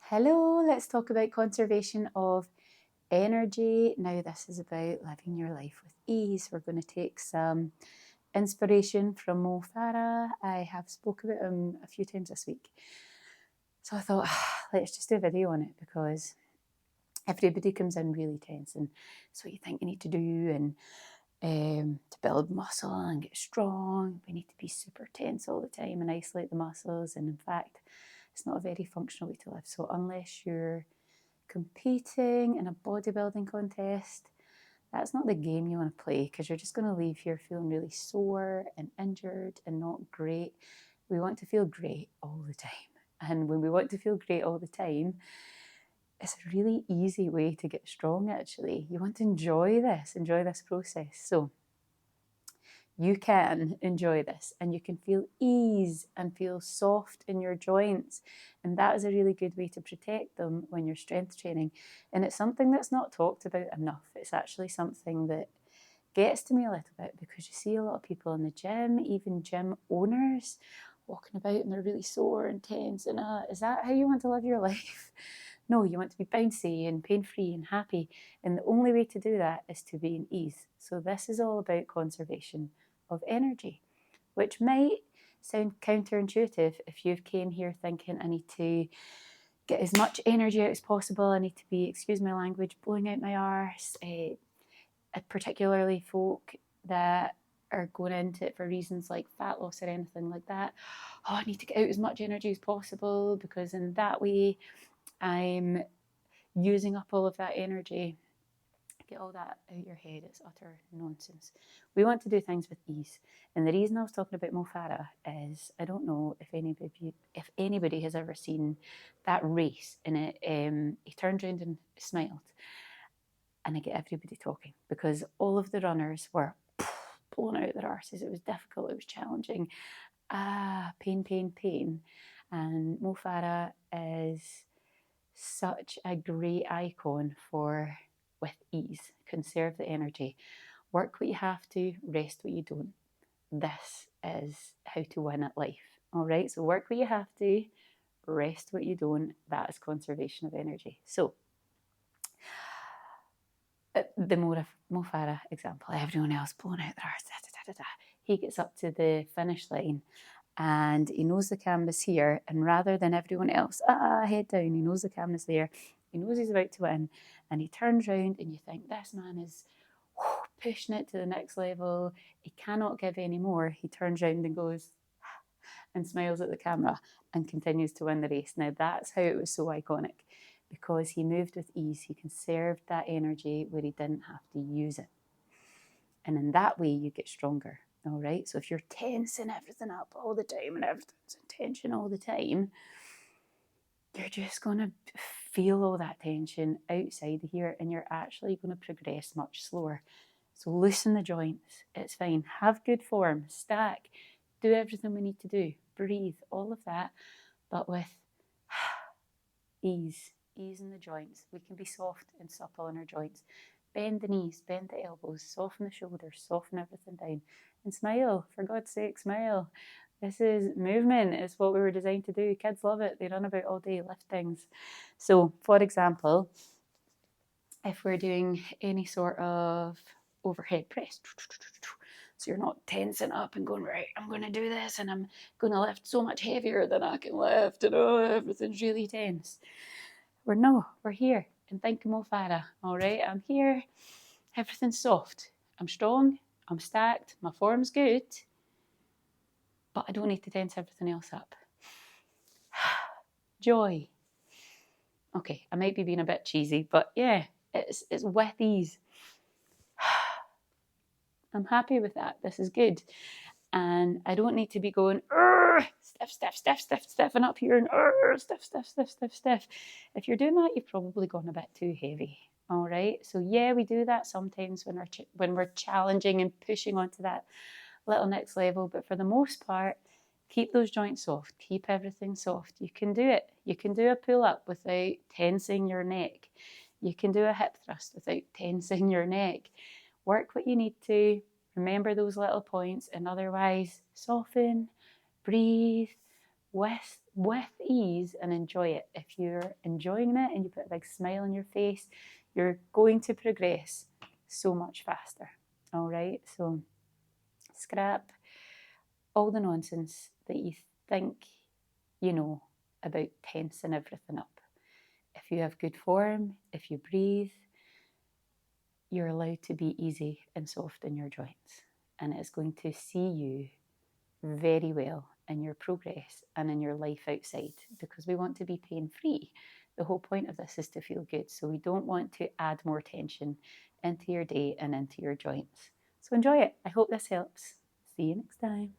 Hello, let's talk about conservation of energy. Now, this is about living your life with ease. We're going to take some inspiration from Mo Farah. I have spoke about him a few times this week. So I thought, let's just do a video on it because everybody comes in really tense and it's what you think you need to do and to build muscle and get strong. We need to be super tense all the time and isolate the muscles. And in fact, it's not a very functional way to live. So unless you're competing in a bodybuilding contest, that's not the game you want to play because you're just going to leave here feeling really sore and injured and not great. We want to feel great all the time. And when we want to feel great all the time, it's a really easy way to get strong, actually. You want to enjoy this process. So you can enjoy this and you can feel ease and feel soft in your joints. And that is a really good way to protect them when you're strength training. And it's something that's not talked about enough. It's actually something that gets to me a little bit because you see a lot of people in the gym, even gym owners, walking about and they're really sore and tense. And is that how you want to live your life? No, you want to be bouncy and pain-free and happy. And the only way to do that is to be in ease. So this is all about conservation of energy, which might sound counterintuitive if you've came here thinking I need to get as much energy out as possible. I need to be, excuse my language, blowing out my arse. Particularly folk that are going into it for reasons like fat loss or anything like that. Oh, I need to get out as much energy as possible because in that way I'm using up all of that energy. Get all that out your head. It's utter nonsense. We want to do things with ease. And the reason I was talking about Mo Farah is I don't know if anybody has ever seen that race in it. He turned around and smiled. And I get everybody talking because all of the runners were blown out their arses. It was difficult. It was challenging. Pain, pain, pain. And Mo Farah is such a great icon for with ease. Conserve the energy. Work what you have to, rest what you don't. This is how to win at life. All right. So work what you have to, rest what you don't. That is conservation of energy. So the Mo Farah example, everyone else blowing out their arse, he gets up to the finish line and he knows the camera's here, and rather than everyone else, head down, he knows the camera's there, he knows he's about to win, and he turns around and you think, this man is pushing it to the next level, he cannot give any more. He turns around and goes and smiles at the camera and continues to win the race. Now that's how it was so iconic, because he moved with ease. He conserved that energy where he didn't have to use it. And in that way, you get stronger. All right. So if you're tensing everything up all the time and everything's in tension all the time, you're just going to feel all that tension outside of here and you're actually going to progress much slower. So loosen the joints. It's fine. Have good form. Stack. Do everything we need to do. Breathe. All of that. But with ease in the joints. We can be soft and supple in our joints. Bend the knees, bend the elbows, soften the shoulders, soften everything down, and smile. For God's sake, smile. This is movement. It's what we were designed to do. Kids love it. They run about all day, lift things. So, for example, if we're doing any sort of overhead press, so you're not tensing up and going, right, I'm going to do this and I'm going to lift so much heavier than I can lift and everything's really tense. We're here and think of Mo Farah. All right, I'm here. Everything's soft. I'm strong. I'm stacked. My form's good. But I don't need to tense everything else up. Joy. Okay, I might be being a bit cheesy, but yeah, it's with ease. I'm happy with that. This is good. And I don't need to be going, stiffing up here and stiff. If you're doing that, you've probably gone a bit too heavy. All right. So yeah, we do that sometimes when we're challenging and pushing onto that little next level. But for the most part, keep those joints soft. Keep everything soft. You can do it. You can do a pull up without tensing your neck. You can do a hip thrust without tensing your neck. Work what you need to. Remember those little points, and otherwise soften, breathe with with ease and enjoy it. If you're enjoying it and you put a big smile on your face, you're going to progress so much faster. All right, so scrap all the nonsense that you think you know about tensing everything up. If you have good form, if you breathe, you're allowed to be easy and soft in your joints. And it's going to see you very well in your progress and in your life outside, because we want to be pain free. The whole point of this is to feel good. So we don't want to add more tension into your day and into your joints. So enjoy it. I hope this helps. See you next time.